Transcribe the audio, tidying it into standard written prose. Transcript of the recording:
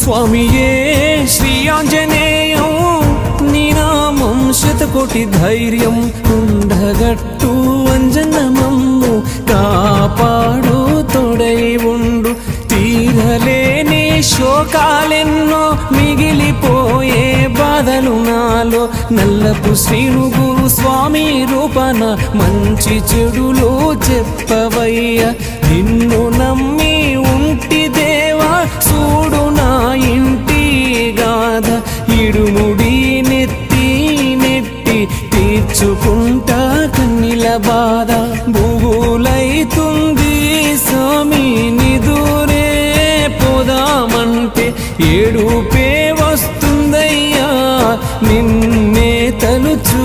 స్వామియే శ్రీ ఆంజనేయం నీ నామం శతకోటి ధైర్యం ఉండగట్టు అంజనమమ్ము కాపాడు తోడై ఉండు తీరలేని శోకాలెన్నో మిగిలిపోయే బాధలు నాలో నల్లపు శ్రీనుగు స్వామి రూపన మంచి చెడులు చెప్పవయ్య నిన్ను నమ్మి ఉంటి దేవా చూడు నా ఇంటి గాథ ఇడుముడి నెత్తి నెట్టి తీర్చుకుంటా కన్నిల బాధ భూగులైతుంది స్వామి నిదురే పోదామంటే ఏడుపే వస్తుందయ్యా నిన్నే తలుచు